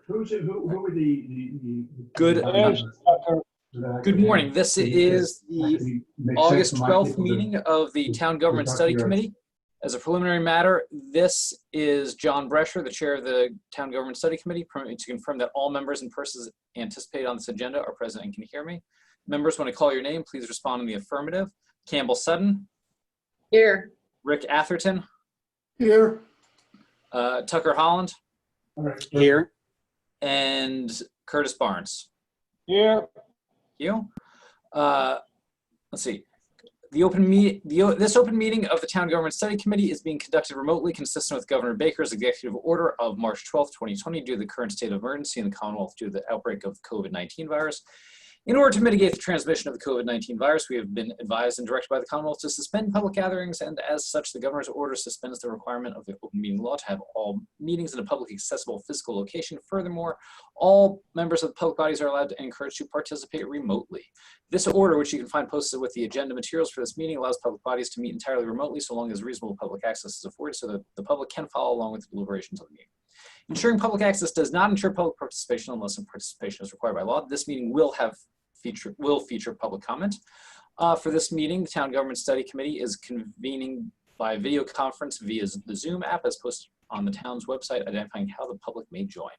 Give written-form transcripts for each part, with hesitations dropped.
Who were the Good. members Good morning. This is the August 12th meeting of the Town Government Study Committee. As a preliminary matter, this is John Brescher, the chair of the Town Government Study Committee. Permit me to confirm that all members and persons anticipated on this agenda are present and can hear me. Members, when I call your name, please respond in the affirmative. Campbell Sutton. Here. Rick Atherton. Here. Tucker Holland. Here. And Curtis Barnes. Here. You. Let's see. This open meeting of the Town Government Study Committee is being conducted remotely, consistent with Governor Baker's executive order of March 12, 2020, due to the current state of emergency in the Commonwealth due to the outbreak of COVID-19 virus. In order to mitigate the transmission of the COVID-19 virus, we have been advised and directed by the Commonwealth to suspend public gatherings, and as such, the Governor's order suspends the requirement of the open meeting law to have all meetings in a public accessible physical location. Furthermore, all members of the public bodies are allowed and encouraged to participate remotely. This order, which you can find posted with the agenda materials for this meeting, allows public bodies to meet entirely remotely so long as reasonable public access is afforded so that the public can follow along with the deliberations of the meeting. Ensuring public access does not ensure public participation unless participation is required by law. This meeting will feature public comment. For this meeting, the Town Government Study Committee is convening by video conference via the Zoom app as posted on the town's website, identifying how the public may join.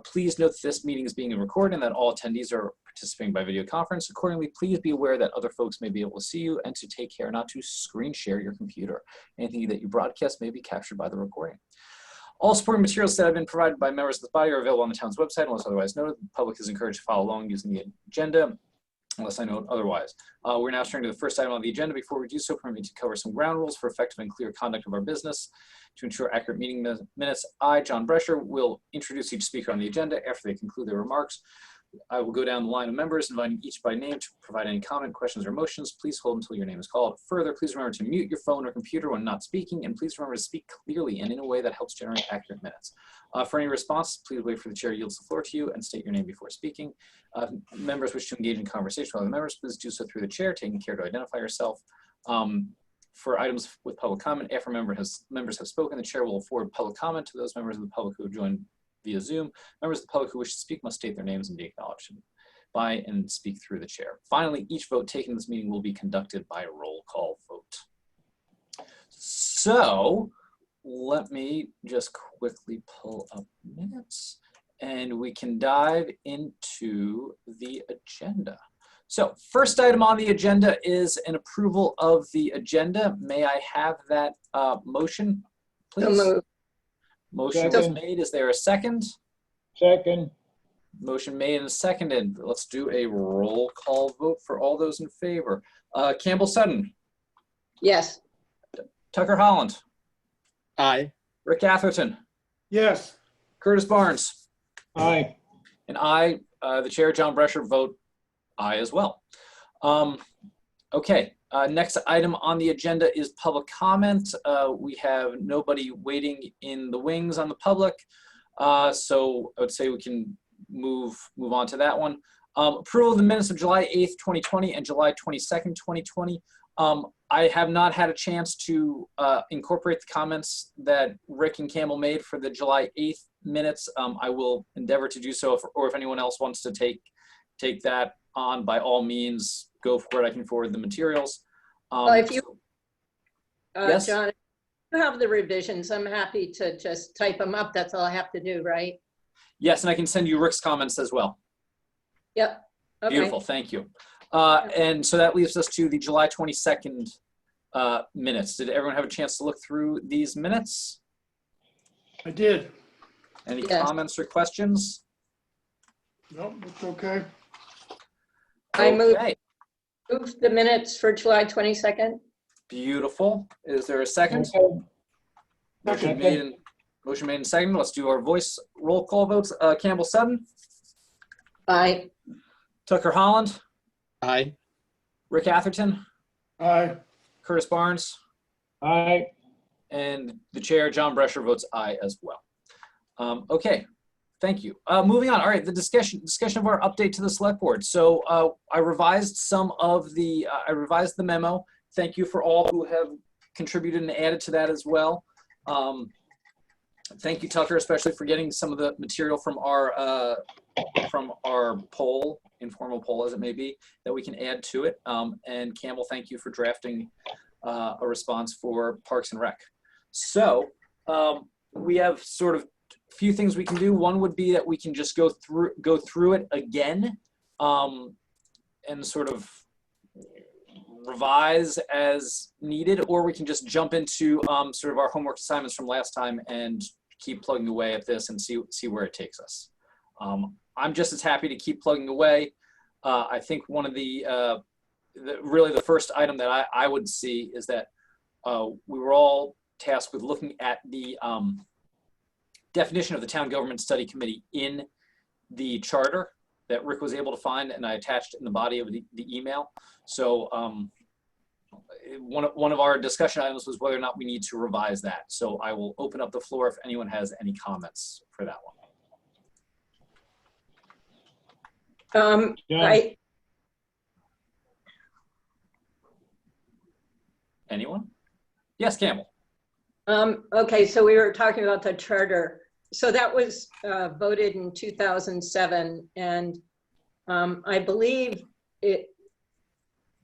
Please note that this meeting is being recorded and that all attendees are participating by video conference. Accordingly, please be aware that other folks may be able to see you and to take care not to screen share your computer. Anything that you broadcast may be captured by the recording. All supporting materials that have been provided by members of the body are available on the town's website unless otherwise noted. The public is encouraged to follow along using the agenda unless I note otherwise. We're now turning to the first item on the agenda. Before we do so, permit me to cover some ground rules for effective and clear conduct of our business. To ensure accurate meeting minutes, I, John Brescher, will introduce each speaker on the agenda. After they conclude their remarks, I will go down the line of members, inviting each by name to provide any comment, questions, or motions. Please hold until your name is called. Further, please remember to mute your phone or computer when not speaking, and please remember to speak clearly and in a way that helps generate accurate minutes. For any response, please wait for the chair yields the floor to you and state your name before speaking. Members wish to engage in conversation with other members, please do so through the chair, taking care to identify yourself. For items with public comment, after members have spoken, the chair will afford public comment to those members of the public who have joined via Zoom. Members of the public who wish to speak must state their names and be acknowledged by and speak through the chair. Finally, each vote taken in this meeting will be conducted by a roll call vote. So let me just quickly pull up minutes and we can dive into the agenda. So first item on the agenda is an approval of the agenda. May I have that motion, please? So Motion was made. Is there a second? Second. Motion made and seconded. Let's do a roll call vote for all those in favor. Campbell Sutton. Yes. Tucker Holland. Aye. Rick Atherton. Yes. Curtis Barnes. Aye. And I, the chair, John Brescher, vote aye as well. Okay. Next item on the agenda is public comment. We have nobody waiting in the wings on the public. So I would say we can move on to that one. Approval of the minutes of July 8th, 2020 and July 22nd, 2020. I have not had a chance to incorporate the comments that Rick and Campbell made for the July 8th minutes. I will endeavor to do so, or if anyone else wants to take that on, by all means, go for it. I can forward the materials. Well, if you, yes? John, if you have the revisions, I'm happy to just type them up. That's all I have to do, right? Yes, and I can send you Rick's comments as well. Yep. Okay. Beautiful, thank you. And so that leaves us to the July 22nd minutes. Did everyone have a chance to look through these minutes? I did. Any Yes. comments or questions? No, it's okay. I move Okay, the minutes for July 22nd. beautiful. Is there a second? Motion made and second. Let's do our voice roll call votes. Campbell Sutton. Aye. Tucker Holland. Aye. Rick Atherton. Aye. Curtis Barnes. Aye. And the chair, John Brescher, votes aye as well. Okay, thank you. Moving on. All right, the discussion of our update to the select board. So I revised some of the, I revised the memo. Thank you for all who have contributed and added to that as well. Thank you, Tucker, especially for getting some of the material from our poll, informal poll as it may be, that we can add to it. And Campbell, thank you for drafting a response for Parks and Rec. So we have sort of a few things we can do. One would be that we can just go through it again and sort of revise as needed, or we can just jump into sort of our homework assignments from last time and keep plugging away at this and see where it takes us. I'm just as happy to keep plugging away. I think one of really the first item that I would see is that we were all tasked with looking at the definition of the Town Government Study Committee in the charter that Rick was able to find, and I attached in the body of the email. So one of our discussion items was whether or not we need to revise that. So I will open up the floor if anyone has any comments for that one. Anyone? Yes, Campbell. Okay, so we were talking about the charter. So that was voted in 2007, and I believe it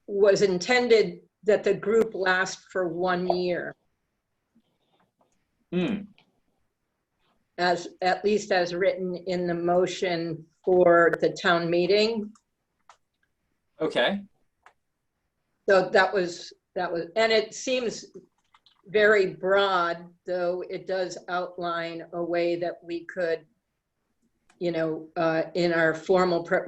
was intended that the group last for 1 year. As at least as written in the motion for the town meeting. Okay. So that was, and it seems very broad, though it does outline a way that we could, in our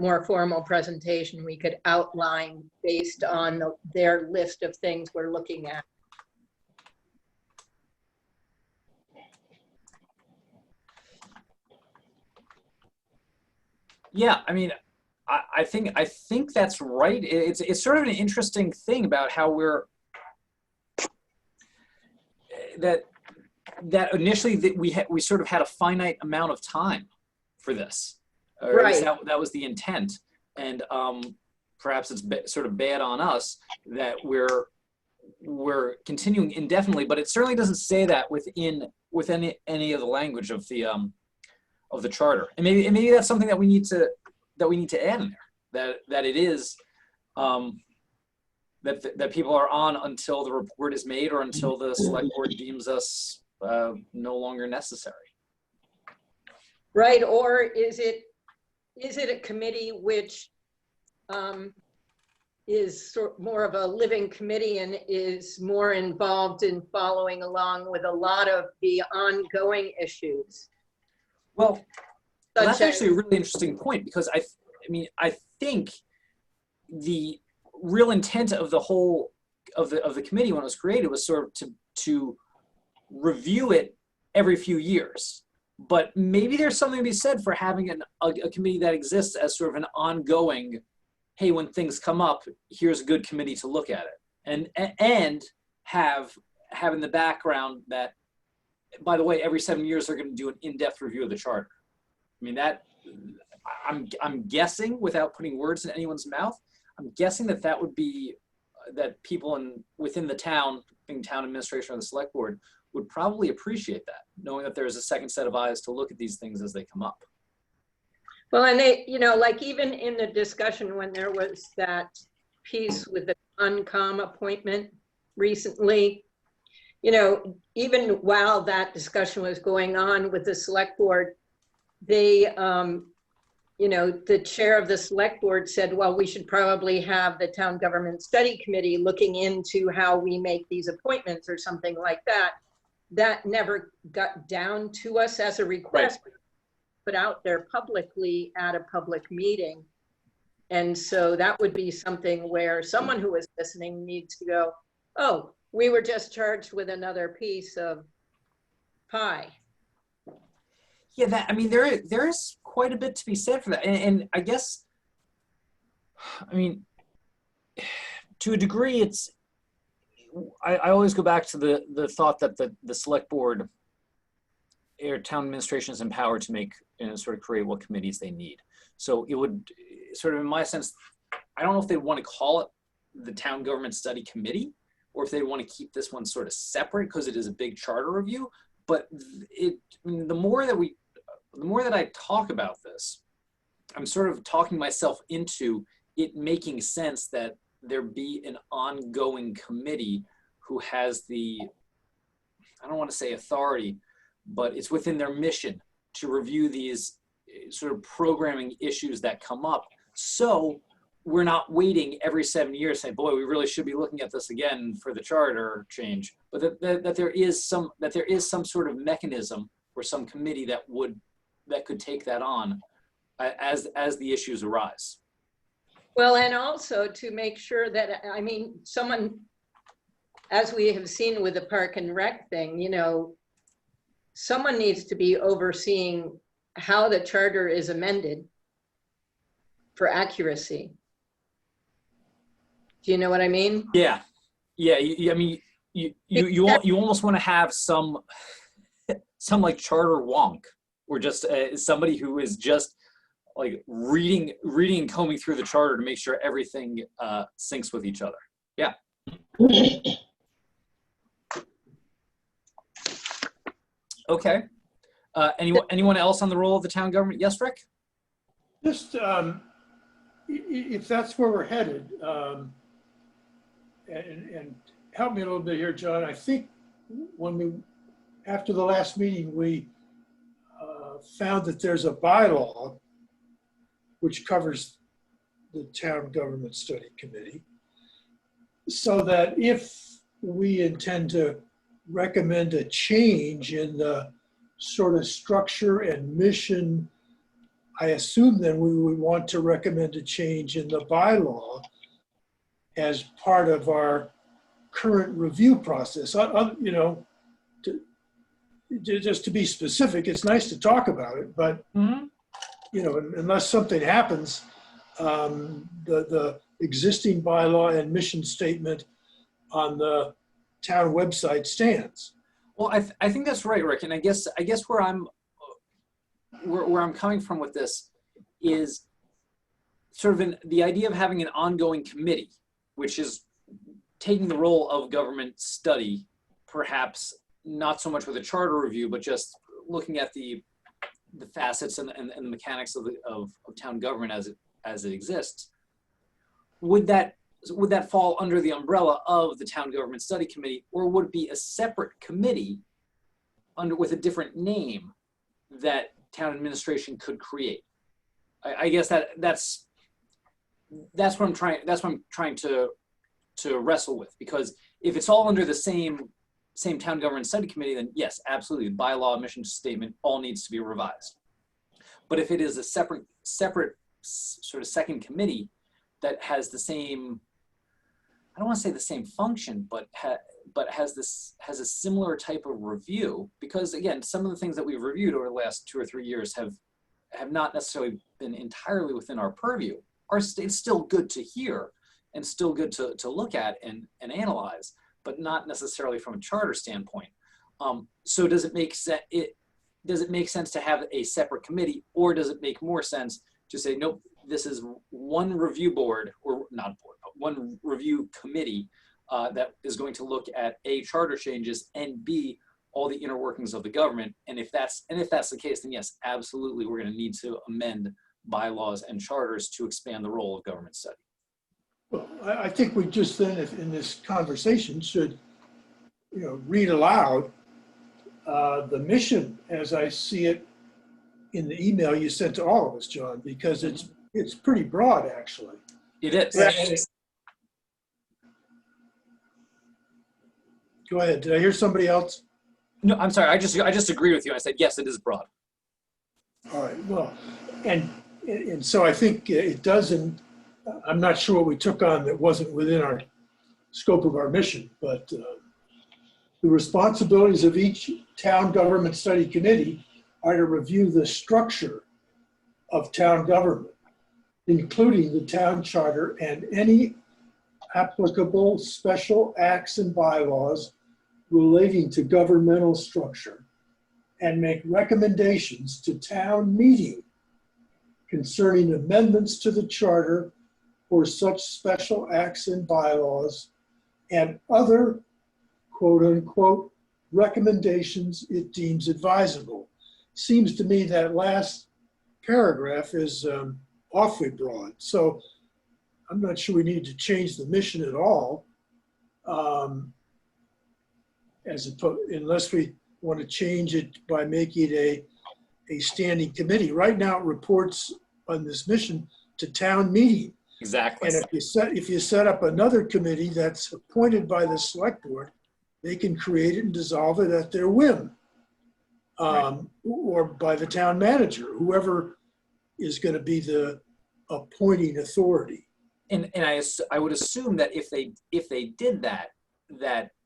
more formal presentation, we could outline based on their list of things we're looking at. Yeah, I mean, I think that's right. It's sort of an interesting thing about how we're that initially that we sort of had a finite amount of time for this. Or at least that was the intent, and perhaps it's sort of bad on us that we're continuing indefinitely. But it certainly doesn't say that within any of the language of the charter. And maybe that's something that we need to add in there. That it is that people are on until the report is made or until the select board deems us no longer necessary. Right, or is it a committee which is more of a living committee and is more involved in following along with a lot of the ongoing issues? Well, that's actually a really interesting point, because I think the real intent of the whole of the committee when it was created was sort of to review it every few years. But maybe there's something to be said for having a committee that exists as sort of an ongoing, hey, when things come up, here's a good committee to look at it, and have in the background that, by the way, every 7 years they're going to do an in-depth review of the charter. I mean, that I'm guessing, without putting words in anyone's mouth, I'm guessing that would be that people within the town, being town administration or the select board, would probably appreciate that, knowing that there's a second set of eyes to look at these things as they come up. Well, and they, like even in the discussion when there was that piece with the Uncom appointment recently, even while that discussion was going on with the select board, they, the chair of the select board said, well, we should probably have the Town Government Study Committee looking into how we make these appointments or something like that. That never got down to us as a request, right, put out there publicly at a public meeting. And so that would be something where someone who is listening needs to go, oh, we were just charged with another piece of pie. Yeah, there is quite a bit to be said for that. And I guess, to a degree, I always go back to the thought that the select board or town administration is empowered to make and sort of create what committees they need. So it would sort of, in my sense, I don't know if they want to call it the Town Government Study Committee, or if they want to keep this one sort of separate because it is a big charter review. but I mean, the more that I talk about this, I'm sort of talking myself into it making sense that there be an ongoing committee who has the, I don't want to say authority, but it's within their mission to review these sort of programming issues that come up. So we're not waiting every 7 years saying, boy, we really should be looking at this again for the charter change, but that there is some sort of mechanism or some committee that could take that on as the issues arise. Well, and also to make sure that, I mean, someone, as we have seen with the Park and Rec thing, you know, someone needs to be overseeing how the charter is amended for accuracy. Do you know what I mean? Yeah. I mean, you almost want to have some like charter wonk, or just somebody who is just like reading and combing through the charter to make sure everything syncs with each other. Yeah. Okay. Anyone else on the role of the town government? Yes, Rick? Just, if that's where we're headed, and help me a little bit here, John. I think after the last meeting, we found that there's a bylaw which covers the Town Government Study Committee, so that if we intend to recommend a change in the sort of structure and mission, I assume then we would want to recommend a change in the bylaw as part of our current review process. You know, just to be specific, it's nice to talk about it, but you know, unless something happens, the existing bylaw and mission statement on the town website stands. Well, I think that's right, Rick. And I guess where I'm coming from with this is sort of the idea of having an ongoing committee, which is taking the role of government study, perhaps not so much with a charter review, but just looking at the facets and the mechanics of town government as it exists. Would that fall under the umbrella of the Town Government Study Committee, or would it be a separate committee with a different name that town administration could create? I guess that's what I'm trying to wrestle with, because if it's all under the same Town Government Study Committee, then yes, absolutely, bylaw, mission statement, all needs to be revised. But if it is a separate sort of second committee that has the same, I don't want to say the same function, but has a similar type of review, because again, some of the things that we've reviewed over the last 2 or 3 years have not necessarily been entirely within our purview. It's still good to hear and still good to look at and analyze, but not necessarily from a charter standpoint. So does it make sense? Does it make sense to have a separate committee, or does it make more sense to say, nope, this is one review board, or not board, but one review committee that is going to look at A, charter changes, and B, all the inner workings of the government? And if that's the case, then yes, absolutely, we're going to need to amend bylaws and charters to expand the role of government study. Well, I think we just then, if in this conversation, should, you know, read aloud the mission as I see it in the email you sent to all of us, John, because it's pretty broad, actually. It is. Go ahead. Did I hear somebody else? No, I'm sorry. I just agree with you. I said yes, it is broad. All right. Well, and so I think it doesn't. I'm not sure what we took on that wasn't within our scope of our mission, but the responsibilities of each town government study committee are to review the structure of town government, including the town charter and any applicable special acts and bylaws relating to governmental structure, and make recommendations to town meeting concerning amendments to the charter or such special acts and bylaws and other quote unquote recommendations it deems advisable. Seems to me that last paragraph is awfully broad. So I'm not sure we need to change the mission at all, unless we want to change it by making it a standing committee. Right now, it reports on this mission to town meeting. Exactly. And if you set up another committee that's appointed by the select board, they can create it and dissolve it at their whim, or by the town manager, whoever is going to be the appointing authority. And I would assume that if they did that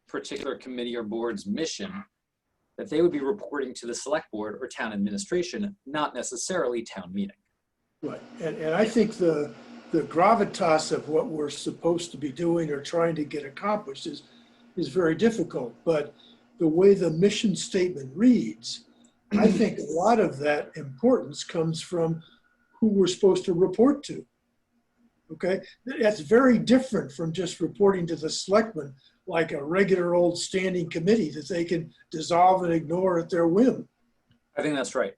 particular committee or board's mission, that they would be reporting to the select board or town administration, not necessarily town meeting. Right, and I think the gravitas of what we're supposed to be doing or trying to get accomplished is very difficult. But the way the mission statement reads, I think a lot of that importance comes from who we're supposed to report to. Okay, that's very different from just reporting to the selectmen like a regular old standing committee that they can dissolve and ignore at their whim. I think that's right.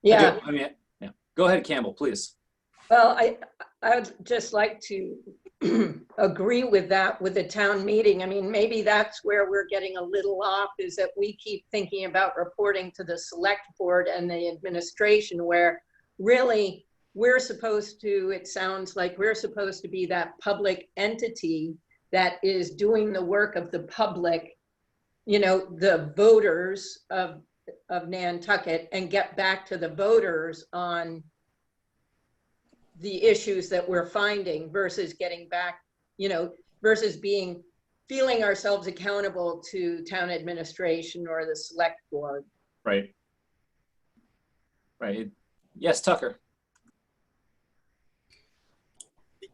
Yeah. I mean, yeah. Go ahead, Campbell, please. Well, I would just like to agree with that with the town meeting. I mean, maybe that's where we're getting a little off, is that we keep thinking about reporting to the select board and the administration, where really we're supposed to, it sounds like we're supposed to be that public entity that is doing the work of the public, you know, the voters of Nantucket, and get back to the voters on the issues that we're finding, versus getting back, you know, versus feeling ourselves accountable to town administration or the select board. Right. Right. Yes, Tucker.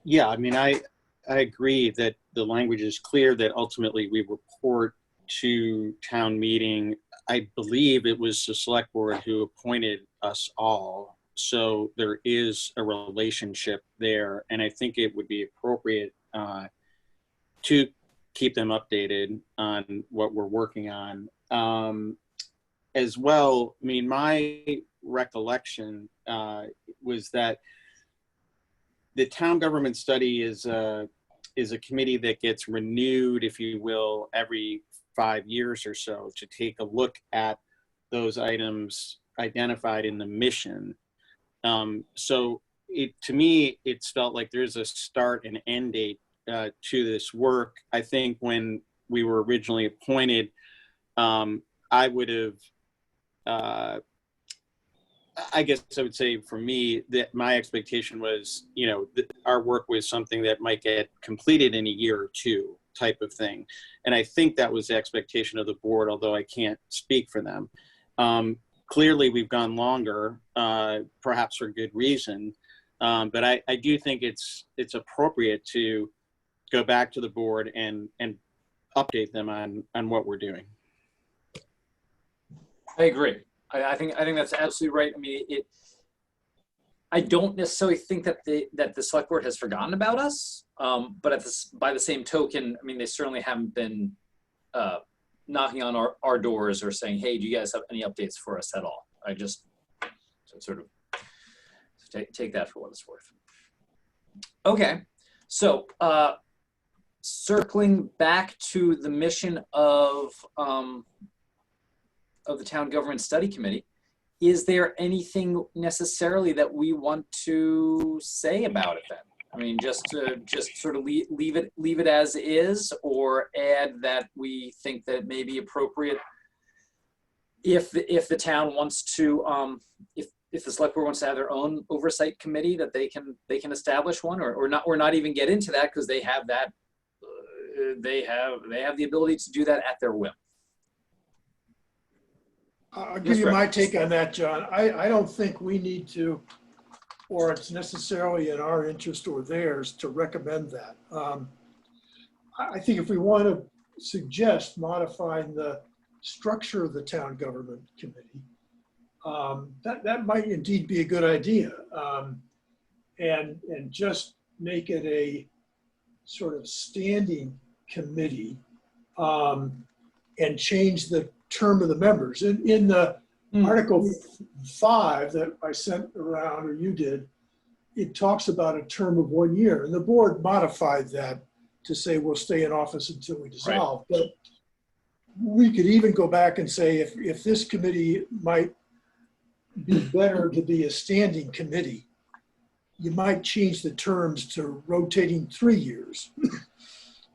Yeah, I mean, I agree that the language is clear that ultimately we report to town meeting. I believe it was the select board who appointed us all. So there is a relationship there. And I think it would be appropriate to keep them updated on what we're working on. As well, I mean, my recollection was that the town government study is a committee that gets renewed, if you will, every 5 years or so, to take a look at those items identified in the mission. So to me, it's felt like there's a start and end date to this work. I think when we were originally appointed, I would have, I guess I would say for me that my expectation was, you know, our work was something that might get completed in a year or two type of thing. And I think that was the expectation of the board, although I can't speak for them. Clearly we've gone longer, perhaps for good reason. But I do think it's appropriate to go back to the board and update them on what we're doing. I agree. I think that's absolutely right. I mean, I don't necessarily think that the select board has forgotten about us, but by the same token, I mean, they certainly haven't been knocking on our doors or saying, "Hey, do you guys have any updates for us at all?" I just sort of take that for what it's worth. Okay, so circling back to the mission of the Town Government Study Committee, is there anything necessarily that we want to say about it then? I mean, just sort of leave it as is, or add that we think that it may be appropriate if the town wants to, if the select board wants to have their own oversight committee, that they can establish one, or not even get into that, because they have that they have the ability to do that at their whim. I'll give you my take on that, John. I don't think we need to, or it's necessarily in our interest or theirs, to recommend that. I think if we want to suggest modifying the structure of the town government committee, that might indeed be a good idea, and just make it a sort of standing committee and change the term of the members. In the Article 5 that I sent around, or you did, it talks about a term of 1 year, and the board modified that to say we'll stay in office until we dissolve. Right. But we could even go back and say if this committee might be better to be a standing committee, you might change the terms to rotating 3 years.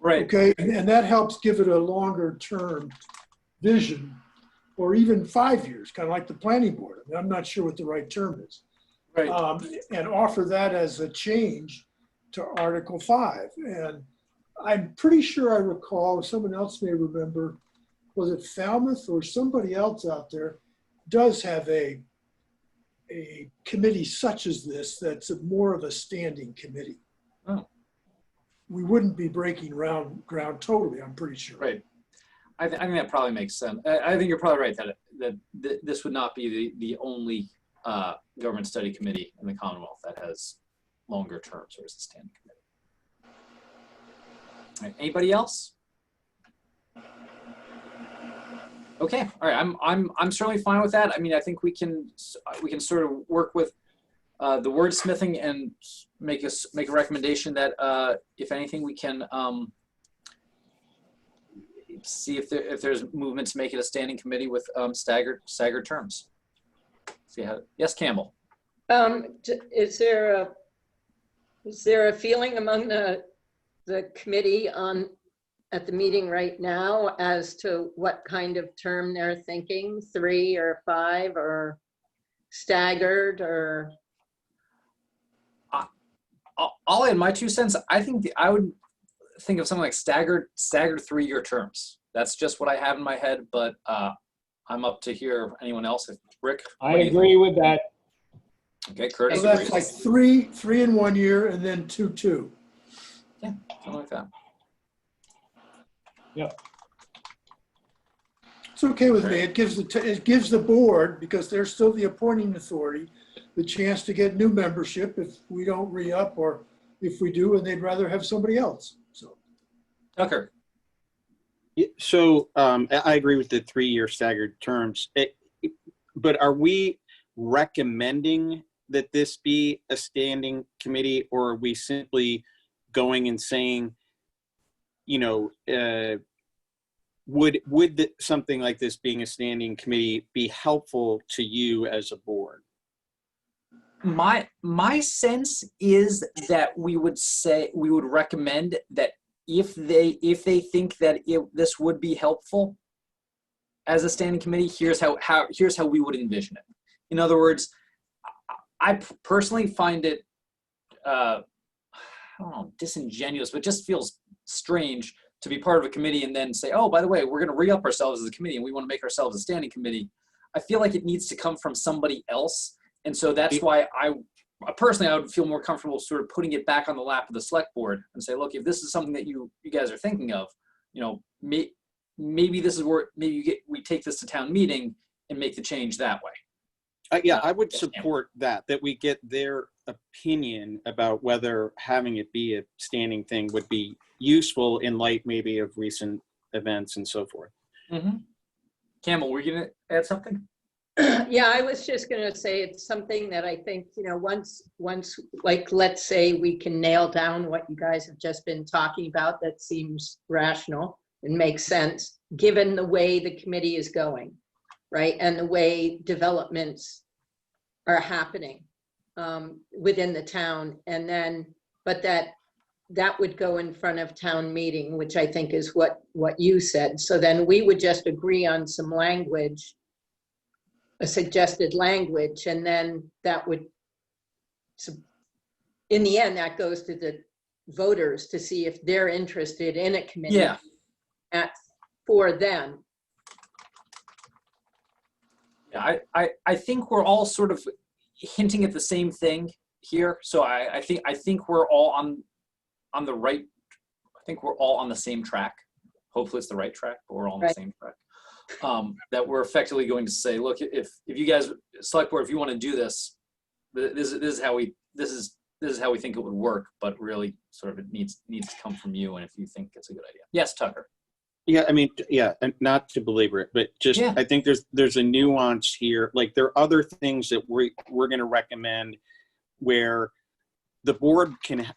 Right. Okay, and that helps give it a longer term vision, or even 5 years, kind of like the planning board. I mean, I'm not sure what the right term is. Right. And offer that as a change to Article 5. And I'm pretty sure I recall, someone else may remember, was it Falmouth or somebody else out there does have a committee such as this that's more of a standing committee. Oh. We wouldn't be breaking ground totally, I'm pretty sure. Right. I think that probably makes sense. I think you're probably right that this would not be the only government study committee in the Commonwealth that has longer terms or is a standing committee. All right, anybody else? Okay, all right. I'm certainly fine with that. I mean, I think we can sort of work with the wordsmithing and make a recommendation that if anything we can see if there's movement to make it a standing committee with staggered terms. See how? Yes, Campbell. Is there a feeling among the committee at the meeting right now as to what kind of term they're thinking, 3 or 5 or staggered or? I'll add my 2 cents. I think I would think of something like staggered 3-year terms. That's just what I have in my head, but I'm up to hear anyone else. Rick? I agree with that. Okay, Curtis. So that's like 3 in 1 year and then 2. Yeah, something like that. Yep. It's okay with me. It gives the board, because they're still the appointing authority, the chance to get new membership if we don't re-up, or if we do and they'd rather have somebody else. So, Tucker. So I agree with the 3-year staggered terms. But are we recommending that this be a standing committee, or are we simply going and saying, you know, would something like this being a standing committee be helpful to you as a board? My sense is that we would recommend that if they think that this would be helpful as a standing committee, here's how we would envision it. In other words, I personally find it I don't know, disingenuous, but just feels strange to be part of a committee and then say, oh, by the way, we're going to re-up ourselves as a committee and we want to make ourselves a standing committee. I feel like it needs to come from somebody else. And so that's why I would feel more comfortable sort of putting it back on the lap of the select board and say, look, if this is something that you guys are thinking of, you know, maybe this is where we take this to town meeting and make the change that way. Yeah, I would support that we get their opinion about whether having it be a standing thing would be useful in light maybe of recent events and so forth. Mm-hmm. Campbell, were you going to add something? Yeah, I was just going to say it's something that I think, you know, once, like, let's say we can nail down what you guys have just been talking about, that seems rational and makes sense, given the way the committee is going, right? And the way developments are happening within the town. And then, but that would go in front of town meeting, which I think is what you said. So then we would just agree on some language, a suggested language, and then that would, in the end, that goes to the voters to see if they're interested in a committee. Yeah. For them. Yeah, I think we're all sort of hinting at the same thing here. So I think we're all on the right. I think we're all on the same track. Hopefully it's the right track, but we're all on the same track. That we're effectively going to say, look, if you guys, select board, if you want to do this, this is how we think it would work. But really, sort of, it needs to come from you, and if you think it's a good idea. Yes, Tucker. Yeah, I mean, yeah, and not to belabor it, but just, Yeah. I think there's a nuance here. Like, there are other things that we're going to recommend where the board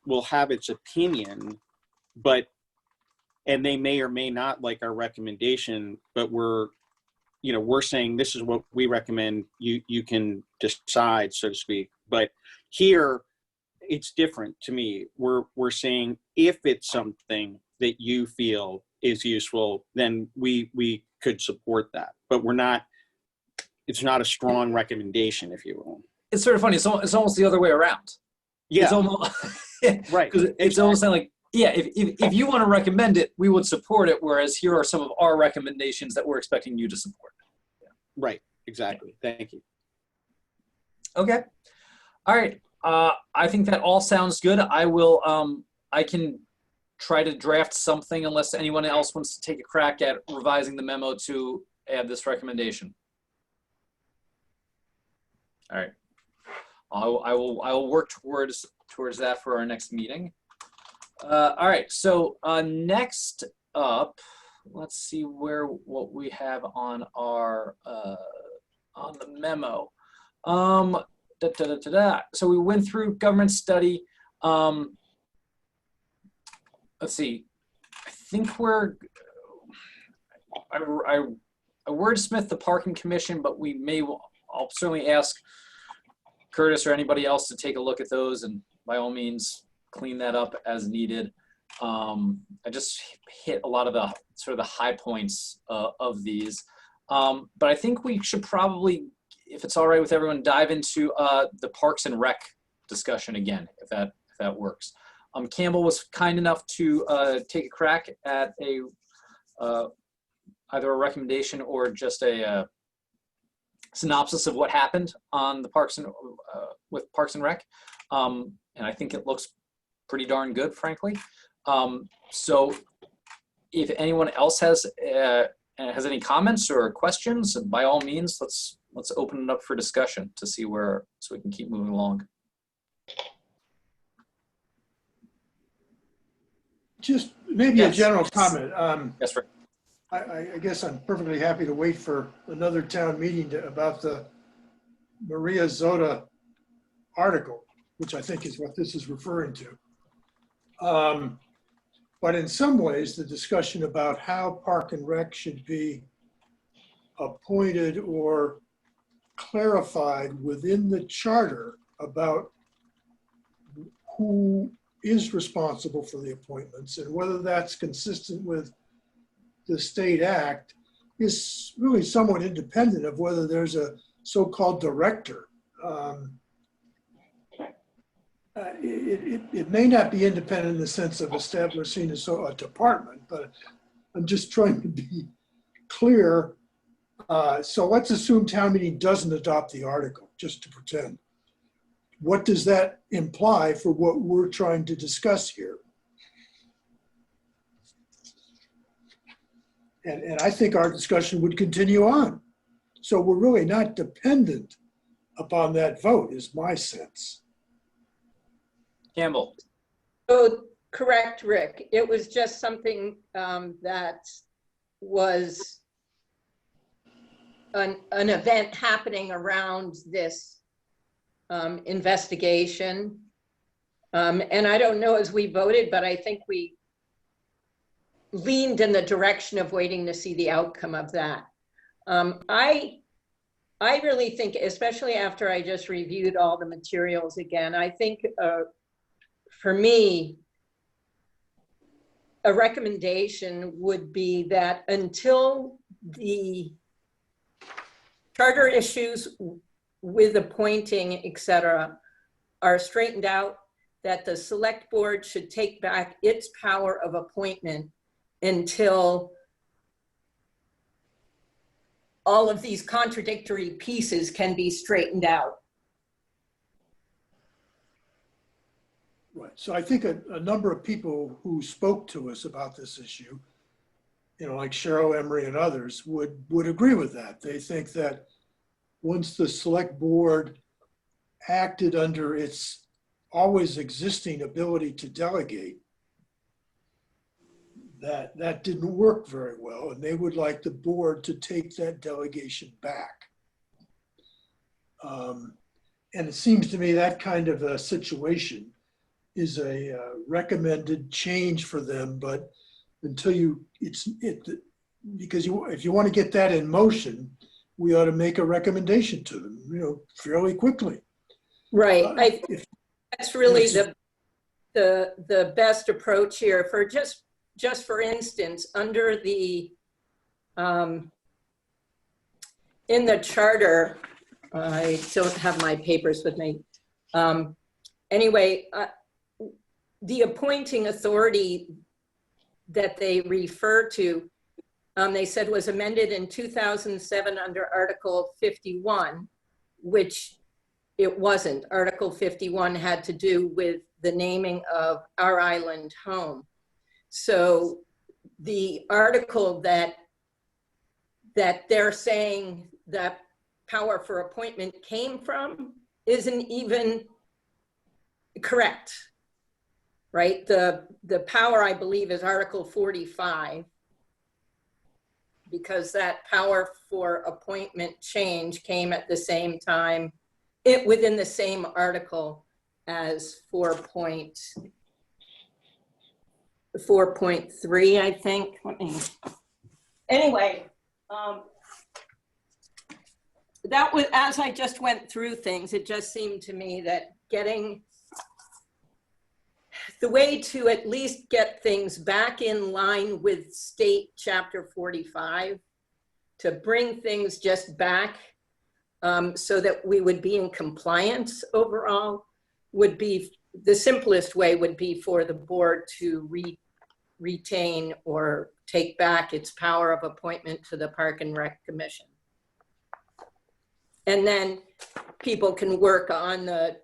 will have its opinion, and they may or may not like our recommendation, but we're saying this is what we recommend. You can decide, so to speak. But here, it's different to me. We're saying if it's something that you feel is useful, then we could support that. But it's not a strong recommendation, if you will. It's sort of funny. It's almost the other way around. Yeah. It's almost Right. because it's almost like, yeah, if you want to recommend it, we would support it. Whereas here are some of our recommendations that we're expecting you to support. Yeah. Right. Exactly. Thank you. Okay. All right. I think that all sounds good. I will. I can try to draft something unless anyone else wants to take a crack at revising the memo to add this recommendation. All right. I will work towards that for our next meeting. All right. So next up, let's see what we have on our on the memo. So we went through government study. Let's see. I think I wordsmith the parking commission, but I'll certainly ask Curtis or anybody else to take a look at those, and by all means clean that up as needed. I just hit a lot of the sort of the high points of these, but I think we should probably, if it's all right with everyone, dive into the Parks and Rec discussion again, if that works. Campbell was kind enough to take a crack at either a recommendation or just a synopsis of what happened on the with Parks and Rec, and I think it looks pretty darn good, frankly. So, if anyone else has any comments or questions, by all means, let's open it up for discussion to see so we can keep moving along. Just maybe Yes. a general comment. Yes, Rick. I guess I'm perfectly happy to wait for another town meeting about the Maria Zota article, which I think is what this is referring to. But in some ways, the discussion about how Park and Rec should be appointed or clarified within the charter about who is responsible for the appointments and whether that's consistent with the state act is really somewhat independent of whether there's a so-called director. It may not be independent in the sense of establishing a department, but I'm just trying to be clear. So let's assume town meeting doesn't adopt the article, just to pretend. What does that imply for what we're trying to discuss here? And I think our discussion would continue on. So we're really not dependent upon that vote, is my sense. Campbell. So correct, Rick. It was just something that was an event happening around this investigation. And I don't know as we voted, but I think we leaned in the direction of waiting to see the outcome of that. I really think, especially after I just reviewed all the materials again, I think for me, a recommendation would be that until the charter issues with appointing, et cetera, are straightened out, that the select board should take back its power of appointment until all of these contradictory pieces can be straightened out. Right. So I think a number of people who spoke to us about this issue, like Cheryl Emery and others, would agree with that. They think that once the select board acted under its always existing ability to delegate, that that didn't work very well, and they would like the board to take that delegation back. And it seems to me that kind of a situation is a recommended change for them, but until you, because if you want to get that in motion, we ought to make a recommendation to them, you know, fairly quickly. Right. That's really Yes. the best approach here. For just for instance, under the in the charter, I don't have my papers with me. Anyway, the appointing authority that they refer to, they said was amended in 2007 under Article 51, which it wasn't. Article 51 had to do with the naming of our island home. So the article that they're saying that power for appointment came from isn't even correct, right? The power, I believe, is Article 45, because that power for appointment change came at the same time, within the same article as 4.3, I think. Anyway, that was, as I just went through things, it just seemed to me that getting the way to at least get things back in line with state chapter 45, to bring things just back so that we would be in compliance overall, would be the simplest way, would be for the board to retain or take back its power of appointment to the Park and Rec Commission. And then people can work on the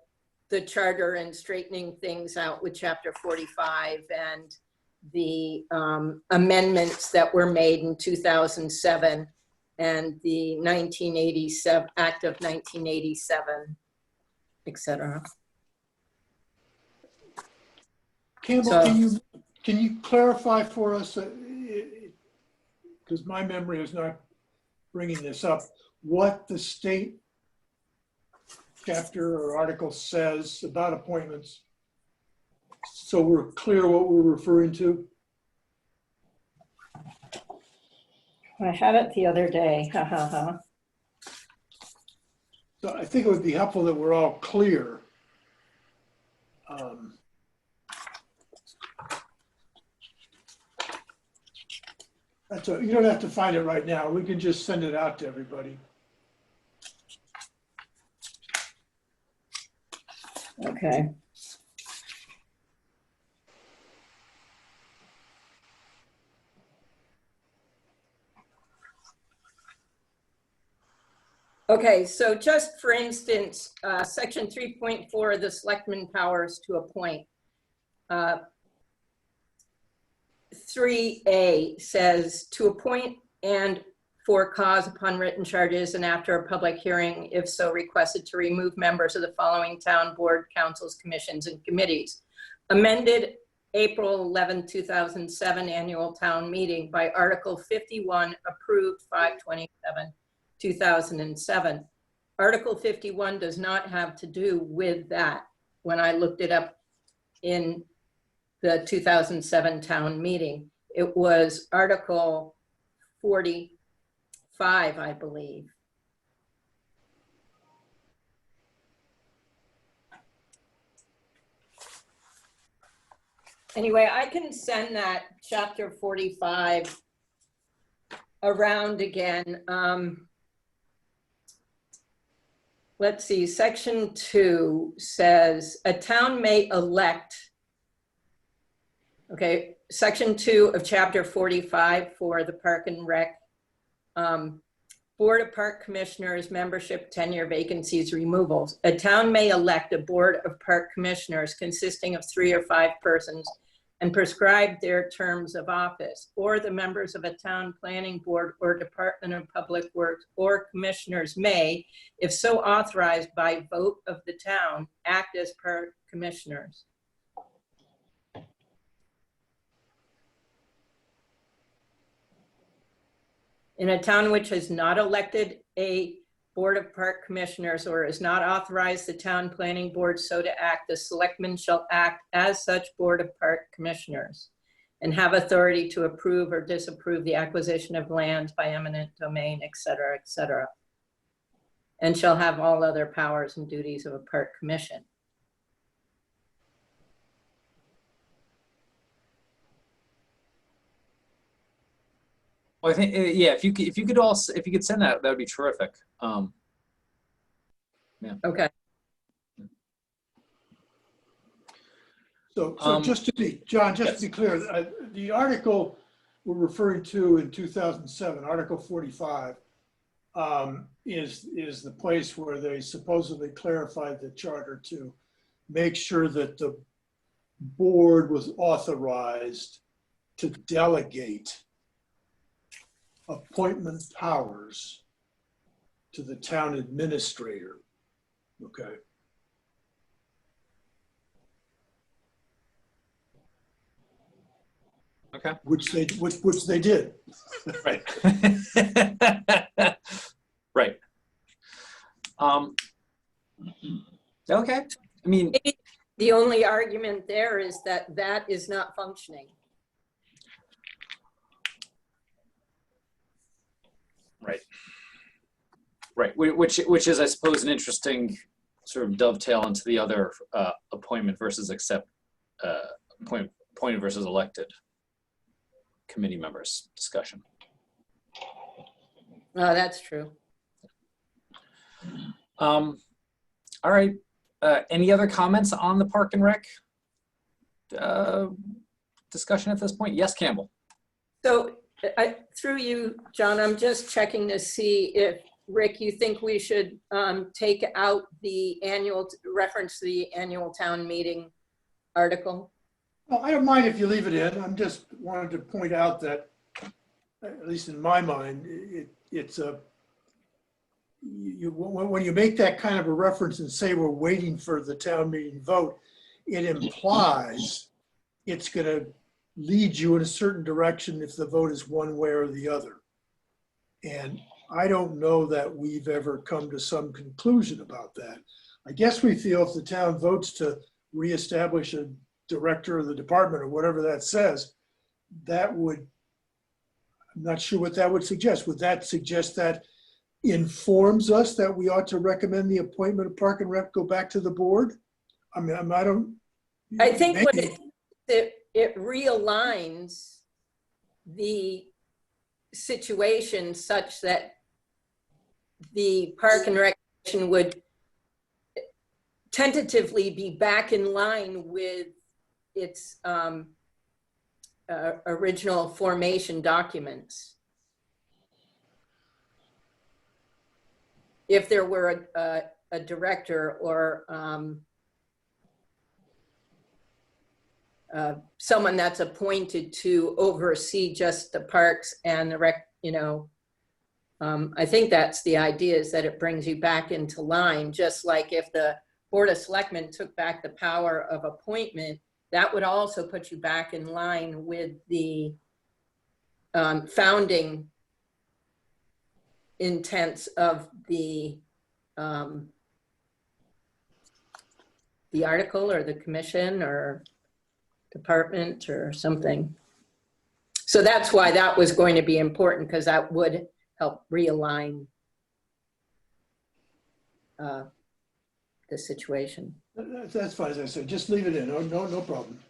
charter and straightening things out with chapter 45 and the amendments that were made in 2007 and the 1987 Act of 1987, etc. Campbell, So, can you clarify for us, because my memory is not bringing this up, what the state chapter or article says about appointments, so we're clear what we're referring to? I had it the other day. So I think it would be helpful that we're all clear. You don't have to find it right now. We can just send it out to everybody. Okay. Okay, so just for instance, section 3.4 of the selectmen powers to appoint. 3A says to appoint and for cause upon written charges and after a public hearing, if so requested, to remove members of the following town board, councils, commissions, and committees. Amended April 11, 2007 annual town meeting by Article 51, approved 5/27/2007. Article 51 does not have to do with that. When I looked it up in the 2007 town meeting, it was Article 45, I believe. Anyway, I can send that chapter 45 around again. Let's see, section 2 says a town may elect, okay, section 2 of chapter 45 for the Park and Rec. Board of Park Commissioners, membership, tenure, vacancies, removals. A town may elect a board of park commissioners consisting of 3 or 5 persons and prescribe their terms of office, or the members of a town planning board or Department of Public Works or commissioners may, if so authorized by vote of the town, act as park commissioners. In a town which has not elected a Board of Park Commissioners or has not authorized the town planning board so to act, the selectmen shall act as such Board of Park Commissioners and have authority to approve or disapprove the acquisition of land by eminent domain, et cetera, and shall have all other powers and duties of a park commission. Well, I think, yeah, if you could send that, that would be terrific. Okay. So just to be, John, just Yes. to be clear, the article we're referring to in 2007, Article 45, is the place where they supposedly clarified the charter to make sure that the board was authorized to delegate appointment powers to the town administrator. Okay. Okay. Which they did. Right. Right. Okay. I mean, The only argument there is that that is not functioning. right. Right. Which is, I suppose, an interesting sort of dovetail into the other appointment versus appointed versus elected committee members discussion. Oh, that's true. All right. Any other comments on the Park and Rec discussion at this point? Yes, Campbell. So through you, John, I'm just checking to see if, Rick, you think we should take out the reference to the annual town meeting article? Well, I don't mind if you leave it in. I'm just wanted to point out that, at least in my mind, it's a, when you make that kind of a reference and say we're waiting for the town meeting vote, it implies it's going to lead you in a certain direction if the vote is one way or the other. And I don't know that we've ever come to some conclusion about that. I guess we feel if the town votes to reestablish a director of the department or whatever that says, that would, I'm not sure what that would suggest. Would that suggest that informs us that we ought to recommend the appointment of Park and Rec go back to the board? I mean, I don't. I think what it realigns the situation such that the Park and Rec Commission would tentatively be back in line with its original formation documents. If there were a director or someone that's appointed to oversee just the parks and the rec, I think that's the idea, is that it brings you back into line, just like if the Board of Selectmen took back the power of appointment, that would also put you back in line with the founding intents of the article or the commission or department or something. So that's why that was going to be important, because that would help realign the situation. That's fine, as I said, just leave it in, no problem.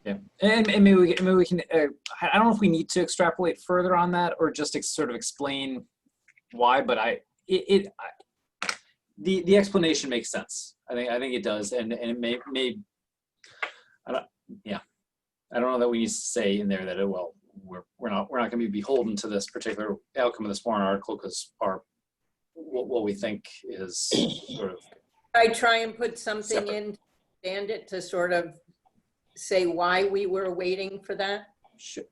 Yeah, and maybe we can. I don't know if we need to extrapolate further on that or just sort of explain why, but the explanation makes sense. I think it does, and it may. I don't know that we need to say in there that we're not going to be beholden to this particular outcome of this warrant article because what we think is sort of. I try and put something separate. in, stand it to sort of say why we were waiting for that. Sure.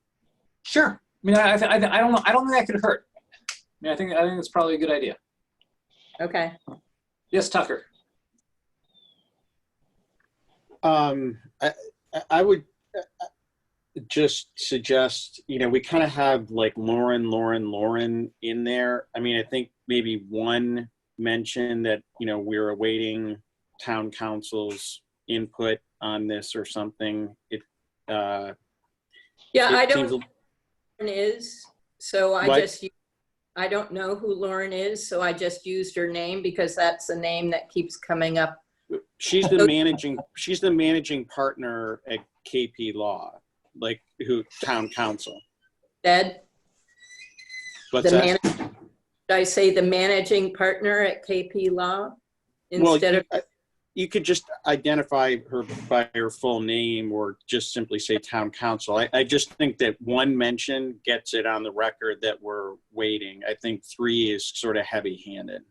I mean, I don't know. I don't think that could hurt. I mean, I think it's probably a good idea. Okay. Yes, Tucker. I would, just suggest, we kind of have like Lauren in there. I mean, I think maybe one mention that, we're awaiting town council's input on this or something. Yeah, it I seems don't know who Lauren is, so What? I don't know who Lauren is, so I just used her name because that's the name that keeps coming up. She's the managing partner at KP Law, like town council. Ed, What's that? did I say the managing partner at KP Law Well, instead of? you could just identify her by her full name or just simply say town council. I just think that one mention gets it on the record that we're waiting. I think 3 is sort of heavy-handed.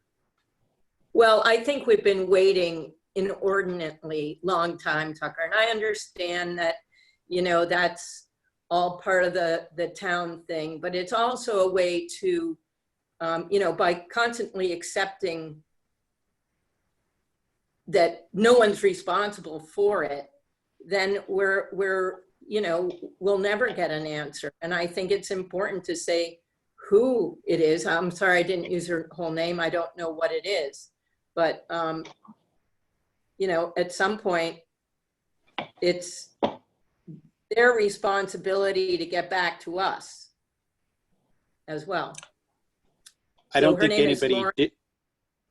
Well, I think we've been waiting inordinately long time, Tucker, and I understand that, that's all part of the town thing, but it's also a way to, by constantly accepting that no one's responsible for it, then we'll never get an answer. And I think it's important to say who it is. I'm sorry, I didn't use her whole name. I don't know what it is, but at some point it's their responsibility to get back to us as well. I So don't her think name is anybody Lauren.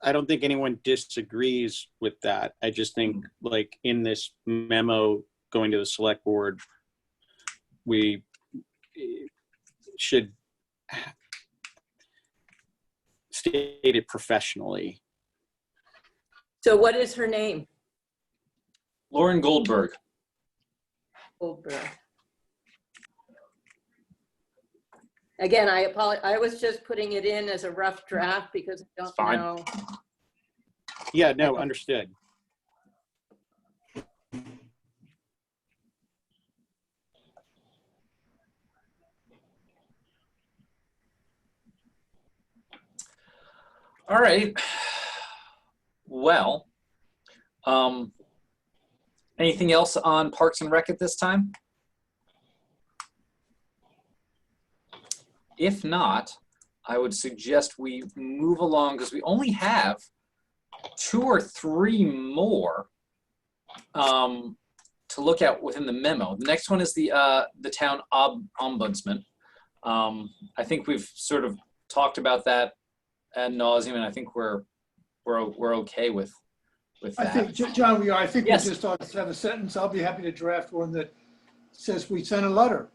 I don't think anyone disagrees with that. I just think, like, in this memo going to the select board, we should state it professionally. So what is her name? Lauren Goldberg. Goldberg. Again, I apologize. I was just putting it in as a rough draft because I don't fine. know. Yeah, no, understood. All right. Well, anything else on Parks and Rec at this time? If not, I would suggest we move along because we only have 2 or 3 more to look at within the memo. The next one is the town ombudsman. I think we've sort of talked about that ad nauseum, and I think we're okay with that. I think, John, I think Yes. we just ought to have a sentence. I'll be happy to draft one that says we sent a letter.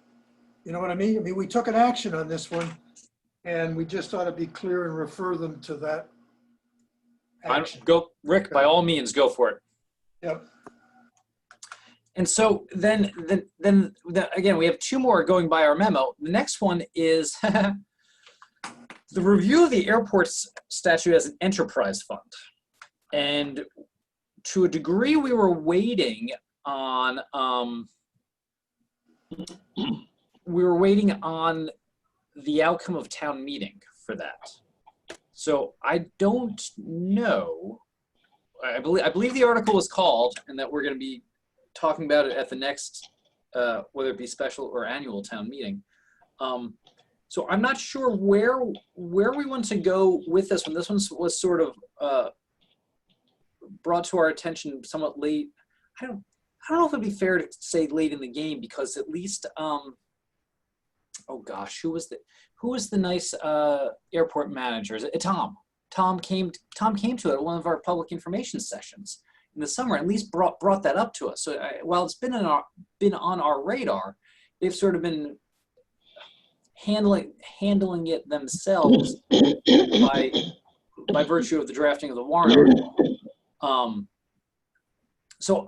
You know what I mean? I mean, we took an action on this one, and we just ought to be clear and refer them to that action. Go, Rick, by all means, go for it. Yep. And so then again, we have 2 more going by our memo. The next one is the review of the airport's statute as an enterprise fund. And to a degree, we were waiting on the outcome of town meeting for that. So I don't know. I believe the article was called, and that we're going to be talking about it at the next, whether it be special or annual town meeting. So I'm not sure where we want to go with this one. This one was sort of brought to our attention somewhat late. I don't know if it'd be fair to say late in the game, because at least oh gosh, who was the nice airport manager? Is it Tom? Tom came to it at one of our public information sessions in the summer, at least brought that up to us. So while it's been on our radar, they've sort of been handling it themselves by virtue of the drafting of the warrant article. So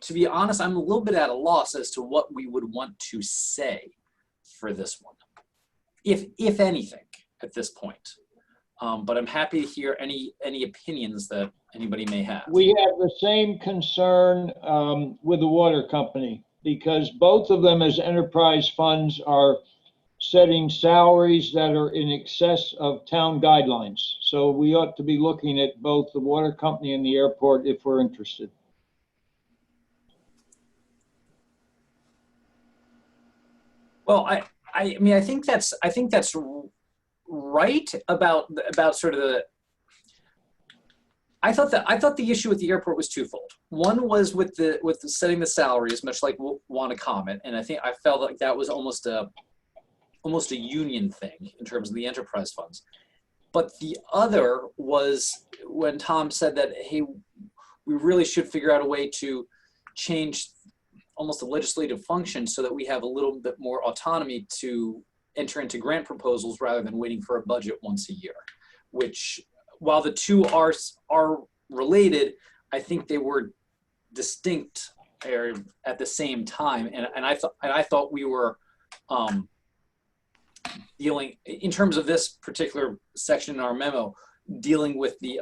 to be honest, I'm a little bit at a loss as to what we would want to say for this one, if anything, at this point. But I'm happy to hear any opinions that anybody may have. We have the same concern with the water company, because both of them as enterprise funds are setting salaries that are in excess of town guidelines. So we ought to be looking at both the water company and the airport if we're interested. Well, I mean, I think that's right about sort of the. I thought the issue with the airport was twofold. One was with the setting the salaries, much like Wanna and I felt like that was almost a union thing in terms of the enterprise funds. But the other was when Tom said that, hey, we really should figure out a way to change almost a legislative function so that we have a little bit more autonomy to enter into grant proposals rather than waiting for a budget once a year, which while the two are related, I think they were distinct at the same time. And I thought we were dealing, in terms of this particular section in our memo, dealing with the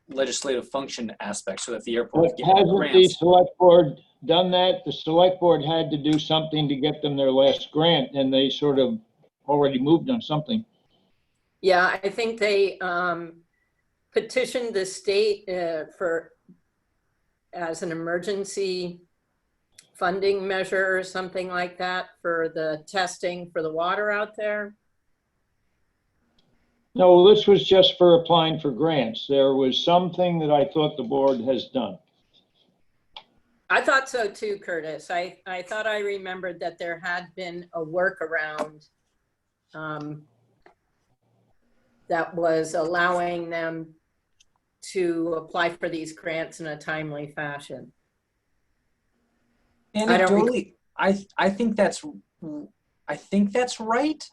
legislative function aspect so that the airport would get Hasn't grants. the select board done that? The select board had to do something to get them their last grant, and they sort of already moved on something. Yeah, I think they petitioned the state as an emergency funding measure or something like that for the testing for the water out there. No, this was just for applying for grants. There was something that I thought the board has done. I thought so too, Curtis. I thought I remembered that there had been a workaround that was allowing them to apply for these grants in a timely fashion. Anecdotally, I think that's right.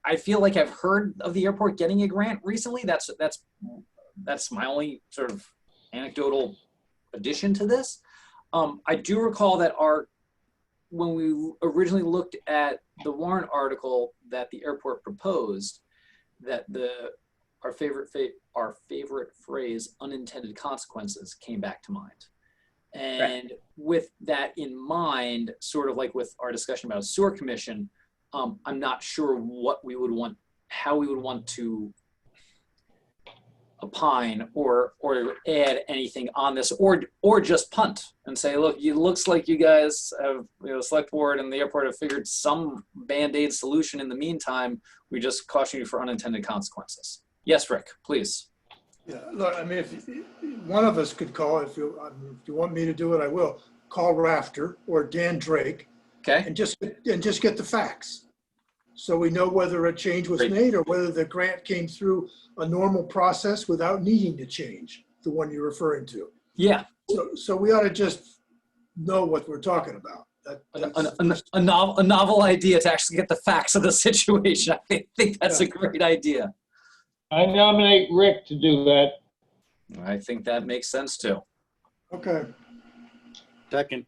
I feel like I've heard of the airport getting a grant recently. That's my only sort of anecdotal addition to this. I do recall that when we originally looked at the warrant article that the airport proposed, that our favorite phrase, unintended consequences, came back to mind. And right. With that in mind, sort of like with our discussion about a sewer commission, I'm not sure how we would want to opine or add anything on this, or just punt and say, look, it looks like you guys have, select board and the airport have figured some Band-Aid solution in the meantime. We just caution you for unintended consequences. Yes, Rick, please. Yeah, look, I mean, if one of us could call, if you want me to do it, I will call Rafter or Dan Drake. Okay. And just get the facts. So we know whether a change was made or whether the grant came through a normal process without needing to change, the one you're referring to. Yeah. So we ought to just know what we're talking about. A novel idea to actually get the facts of the situation. I think that's a great idea. I nominate Rick to do that. I think that makes sense too. Okay. Second.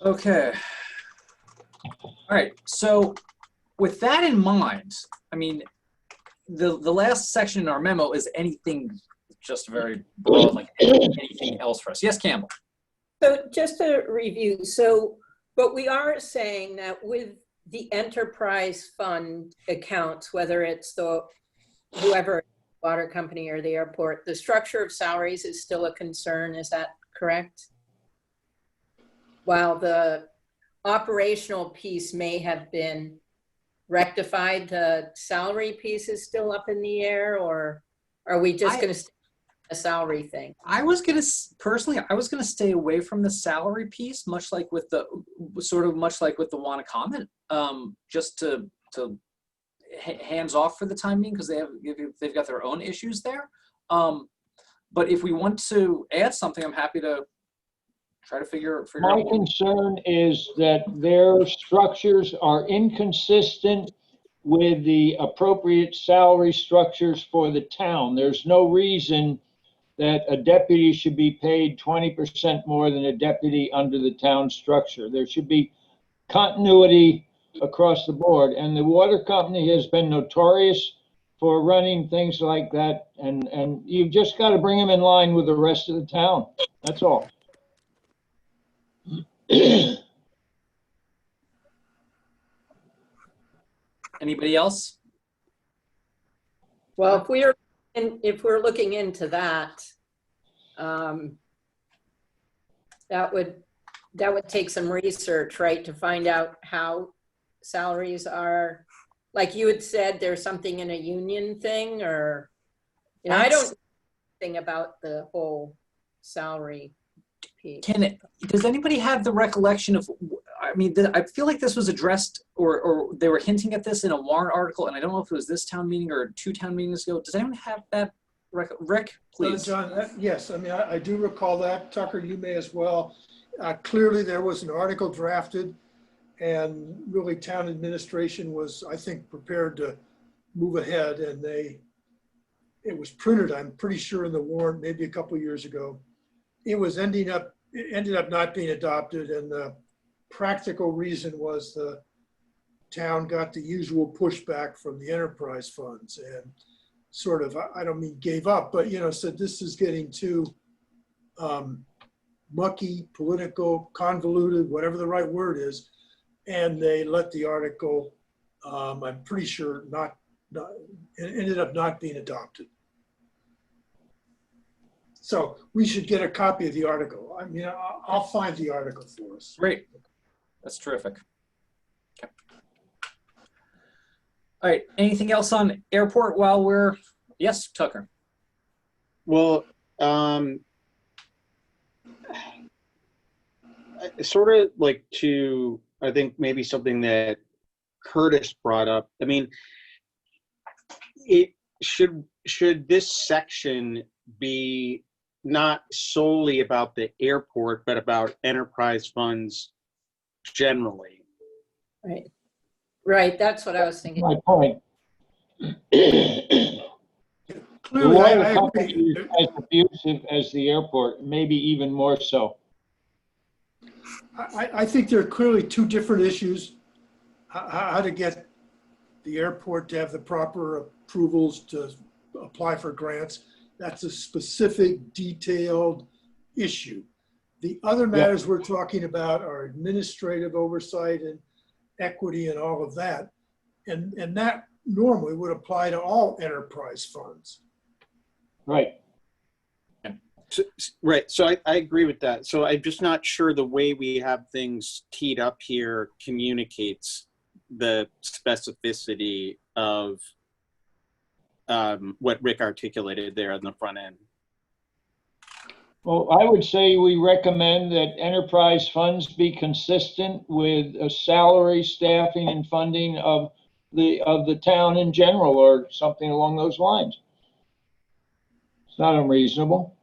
Okay. All right. So with that in mind, I mean, the last section in our memo is anything just very broad, like anything else for us. Yes, Campbell. So just to review, but we are saying that with the enterprise fund accounts, whether it's whoever, water company or the airport, the structure of salaries is still a concern. Is that correct? While the operational piece may have been rectified, the salary piece is still up in the air, or are we just going to stay on a salary thing? I was going to stay away from the salary piece, much like with the Wanna comment, just to hands off for the time being, because they've got their own issues there. But if we want to add something, I'm happy to try to figure out. My concern is that their structures are inconsistent with the appropriate salary structures for the town. There's no reason that a deputy should be paid 20% more than a deputy under the town structure. There should be continuity across the board, and the water company has been notorious for running things like that, and you've just got to bring them in line with the rest of the town. That's all. Anybody else? Well, if we're looking into that, That would take some research, right, to find out how salaries are, like you had said, there's something in a union thing, or, I don't know anything about the whole salary piece. Does anybody have the recollection of, I mean, I feel like this was addressed or they were hinting at this in a warrant article, and I don't know if it was this town meeting or 2 town meetings ago. Does anyone have that? Rick, please. John, yes, I mean, I do recall that. Tucker, you may as well. Clearly, there was an article drafted, and really town administration was, I think, prepared to move ahead, and it was printed, I'm pretty sure, in the warrant maybe a couple of years ago. It ended up not being adopted, and the practical reason was the town got the usual pushback from the enterprise funds and sort of, I don't mean gave up, but said this is getting too mucky, political, convoluted, whatever the right word is, and they let the article, I'm pretty sure, it ended up not being adopted. So we should get a copy of the article. I mean, I'll find the article for us. Great. That's terrific. Okay. All right. Anything else on airport while we're, yes, Tucker. Well, sort of like I think maybe something that Curtis brought up. I mean, should this section be not solely about the airport, but about enterprise funds generally? Right. That's what I was thinking. My point. Clearly, The water I company agree. is as abusive as the airport, maybe even more so. I think there are clearly 2 different issues. How to get the airport to have the proper approvals to apply for grants. That's a specific, detailed issue. The other matters we're talking about are administrative oversight and equity and all of that. And that normally would apply to all enterprise funds. Right. Right. So I agree with that. So I'm just not sure the way we have things teed up here communicates the specificity of what Rick articulated there on the front end. Well, I would say we recommend that enterprise funds be consistent with a salary, staffing, and funding of the town in general, or something along those lines. It's not unreasonable.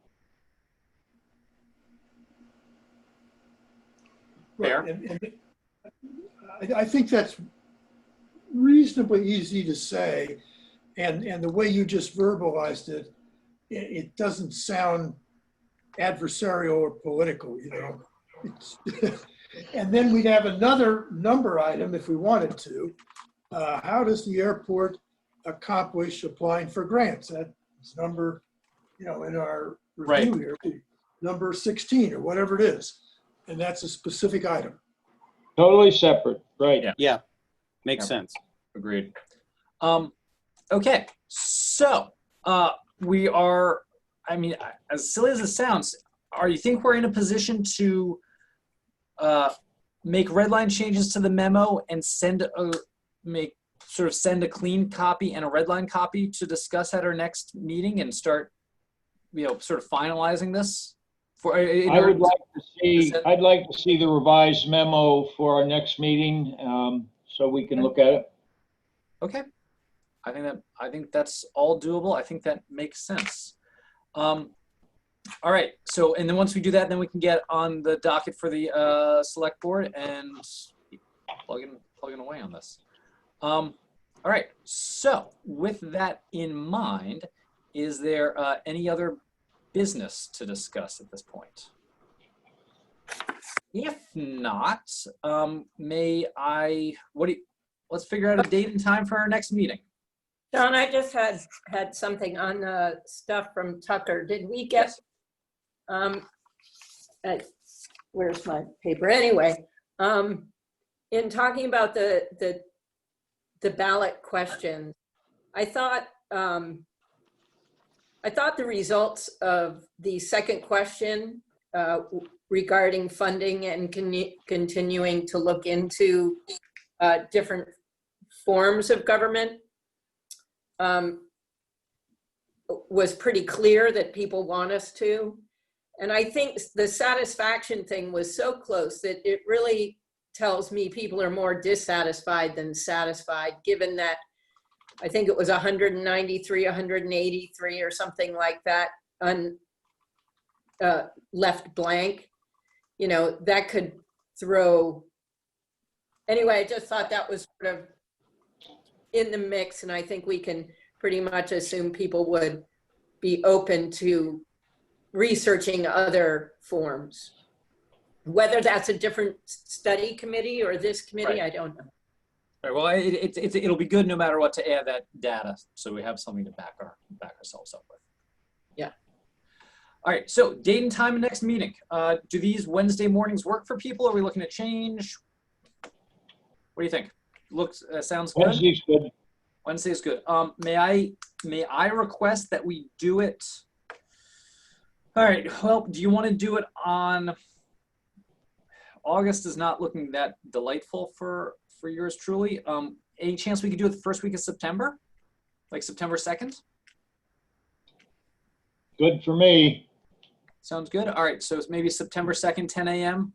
Fair. And I think that's reasonably easy to say. And the way you just verbalized it, it doesn't sound adversarial or political, And then we'd have another number item if we wanted to. How does the airport accomplish applying for grants? That's number, in our review here, number 16 or whatever it is. And that's a specific item. Totally separate, right? Yeah, makes sense. Agreed. Okay, so we are, I mean, as silly as it sounds, you think we're in a position to make red line changes to the memo and send a clean copy and a red line copy to discuss at our next meeting and start, sort of finalizing this? I'd like to see the revised memo for our next meeting, so we can look at it. Okay. I think that's all doable. I think that makes sense. All right. So, and then once we do that, then we can get on the docket for the select board and plugging away on this. All right. So, with that in mind, is there any other business to discuss at this point? If not, let's figure out a date and time for our next meeting. John, I just had something on the stuff from Tucker. Did we get, where's my paper? Anyway, in talking about the ballot questions, I thought I thought the results of the second question regarding funding and continuing to look into different forms of government was pretty clear that people want us to. And I think the satisfaction thing was so close that it really tells me people are more dissatisfied than satisfied, given that I think it was 193, 183 or something like that left blank. You know, that could throw, anyway, I just thought that was sort of in the mix, and I think we can pretty much assume people would be open to researching other forms. Whether that's a different study committee or this committee, Right. I don't know. All right, well, it'll be good no matter what to add that data, so we have something to back ourselves up with. Yeah. All right, so date and time of next meeting. Do these Wednesday mornings work for people? Are we looking to change? What do you think? Looks, sounds good? Wednesday's good. Wednesday is good. May I request that we do it? All right, well, do you want to do it on, August is not looking that delightful for yours truly. Any chance we could do it the first week of September? Like September 2nd? Good for me. Sounds good. All right, so it's maybe September 2nd, 10 a.m.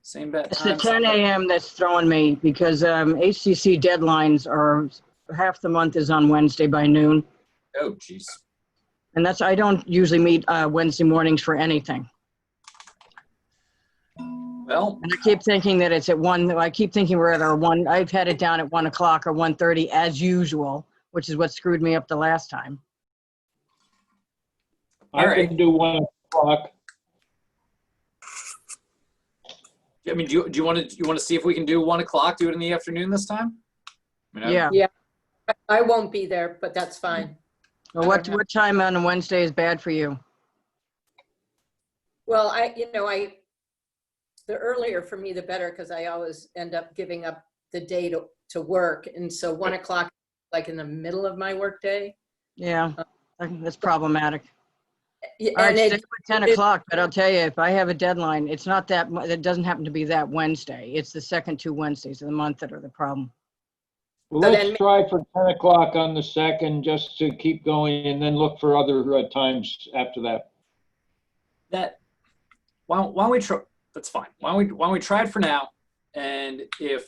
Same bet It's the time. 10 a.m. that's throwing me because HCC deadlines are, half the month is on Wednesday by noon. Oh, geez. And that's, I don't usually meet Wednesday mornings for anything. Well, And I keep thinking that it's at 1, I keep thinking we're at our 1, I've had it down at 1 o'clock or 1:30 as usual, which is what screwed me up the last time. All I right. can do 1 o'clock. I mean, do you want to see if we can do 1 o'clock? Do it in the afternoon this time? I mean, Yeah. I won't be there, but that's fine. Well, what time on a Wednesday is bad for you? Well, the earlier for me, the better, because I always end up giving up the day to work. And so 1 o'clock, like in the middle of my workday. Yeah, that's problematic. Yeah, All right, and stay it, with 10 o'clock, but I'll tell you, if I have a deadline, it's not that, it doesn't happen to be that Wednesday. It's the second 2 Wednesdays of the month that are the problem. Well, So let's then- try for 10 o'clock on the 2nd, just to keep going, and then look for other times after that. why don't we try? That's fine. Why don't we try it for now? And if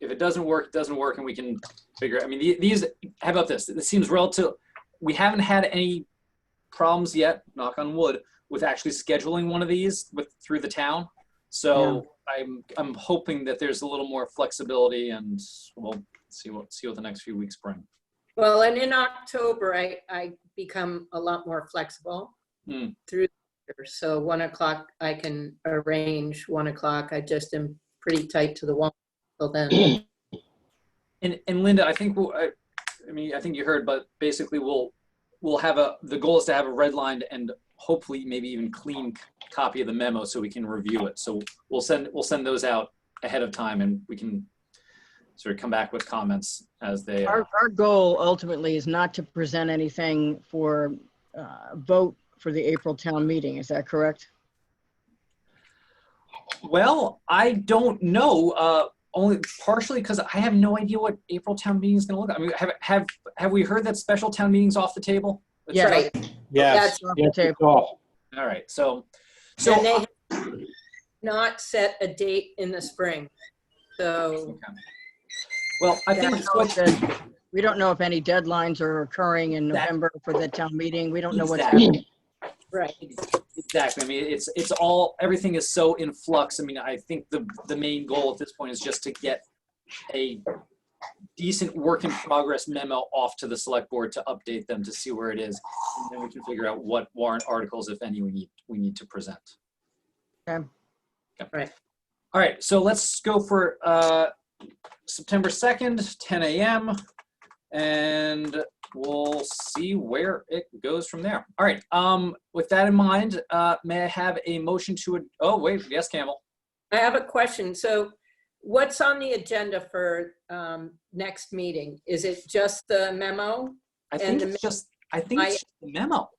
it doesn't work, it doesn't work, and we can figure it. I mean, these. How about this? This seems relative. We haven't had any problems yet, knock on wood, with actually scheduling one of these through the town. So I'm hoping that there's a little more flexibility, and we'll see what the next few weeks bring. well, and in October, I become a lot more flexible through the year. So 1 o'clock, I can arrange 1 o'clock. I just am pretty tight to the wall till then. And Linda, I think I think you heard, but basically we'll have the goal is to have a redlined and hopefully maybe even clean copy of the memo so we can review it. So we'll send those out ahead of time, and we can sort of come back with comments as they. Our goal ultimately is not to present anything for vote for the April town meeting. Is that correct? Well, I don't know. Only partially because I have no idea what April town meeting is going to look like. I mean, have we heard that special town meeting's off the table? Yeah. Right. Yes, Off the yes, table. it's off. All right. So And they have not set a date in the spring. So, okay. Well, I think We don't know if any deadlines are occurring in That- November for the town meeting. We don't know what's Exactly. happening. right. Exactly. I mean, it's all, everything is so in flux. I mean, I think the main goal at this point is just to get a decent work in progress memo off to the select board to update them to see where it is. And then we can figure out what warrant articles, if any, we need to present. Okay. Right. All right. So let's go for September 2nd, 10 a.m. and we'll see where it goes from there. All right. With that in mind, may I have a motion to, oh, wait, yes, Campbell. I have a question. So what's on the agenda for next meeting? Is it just the memo? I And think it's just I think it's just the memo.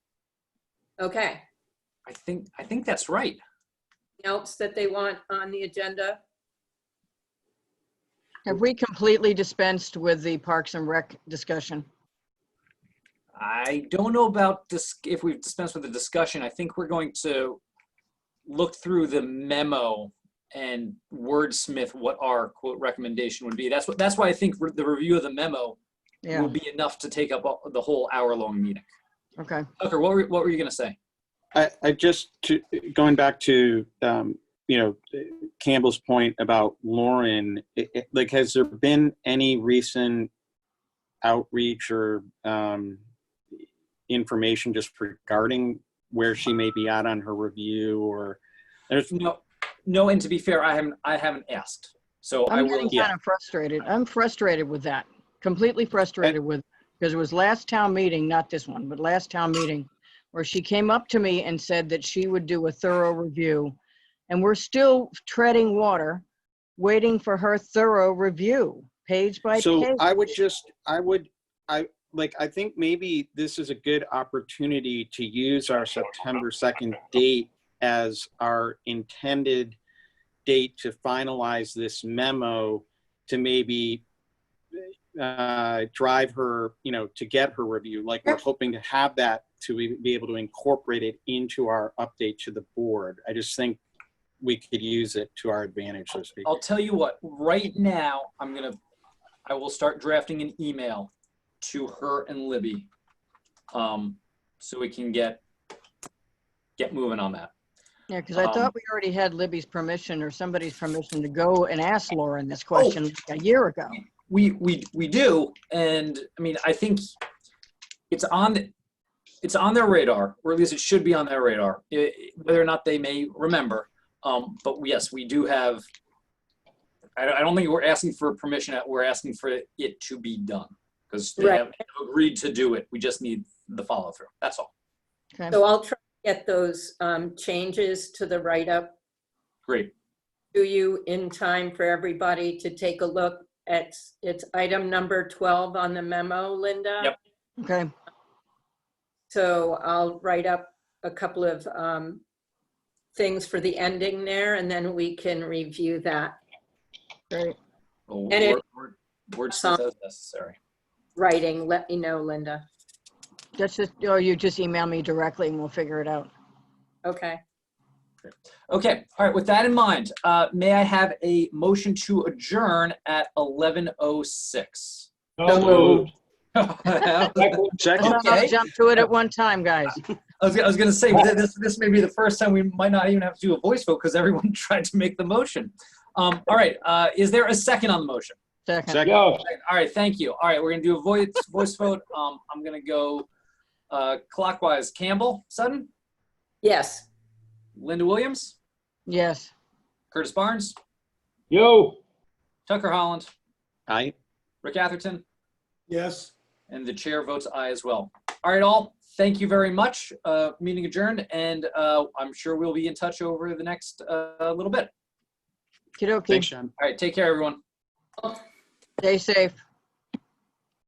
Okay. I think that's right. Else that they want on the agenda? Have we completely dispensed with the Parks and Rec discussion? I don't know about this, if we've dispensed with the discussion. I think we're going to look through the memo and wordsmith what our quote recommendation would be. That's why I think the review of the memo Yeah, will be enough to take up the whole hour-long meeting. okay. Tucker, what were you going to say? I just, going back to, Campbell's point about Lauren, like, has there been any recent outreach or information just regarding where she may be at on her review, or there's No, and to be fair, I haven't asked. So I I'm will. getting kind of frustrated. I'm frustrated with that. Completely frustrated with, because it was last town meeting, not this one, but last town meeting, where she came up to me and said that she would do a thorough review. And we're still treading water, waiting for her thorough review, page by So page. I think maybe this is a good opportunity to use our September 2nd date as our intended date to finalize this memo, to maybe drive her, to get her review. Like, we're hoping to have that to be able to incorporate it into our update to the board. I just think we could use it to our advantage, so to speak. I'll tell you what, right now, I will start drafting an email to her and Libby, so we can get moving on that. Yeah, because I thought we already had Libby's permission or somebody's permission to go and ask Lauren this question a year ago. We do, and I mean, I think it's on their radar, or at least it should be on their radar, whether or not they may remember. But yes, we do have. I don't think we're asking for permission. We're asking for it to be done, because they have agreed to do it. We just need the follow through. That's all. Okay. So I'll try to get those changes to the write-up Great. to you in time for everybody to take a look at. It's item number 12 on the memo, Linda. Yep. Okay. So I'll write up a couple of things for the ending there, and then we can review that. Great. Well, And wordsmith as necessary. Writing, let me know, Linda. Or you just email me directly and we'll figure it out. Okay. Okay. All right. With that in mind, may I have a motion to adjourn at 11:06? So moved. Second. Hold on, I'll jump to it at one time, guys. I was going to say, this may be the first time we might not even have to do a voice vote, because everyone tried to make the motion. All right. Is there a second on the motion? Second. Yo, All right. Thank you. All right. We're going to do a voice vote. I'm going to go clockwise. Campbell Sutton, Yes. Linda Williams, Yes. Curtis Barnes, yo. Tucker Holland, Aye. Rick Atherton, Yes. and the chair votes aye as well. All right, all. Thank you very much. Meeting adjourned, and I'm sure we'll be in touch over the next little bit. Okey-dokey. Thanks, Sean. All right. Take care, everyone. Stay safe.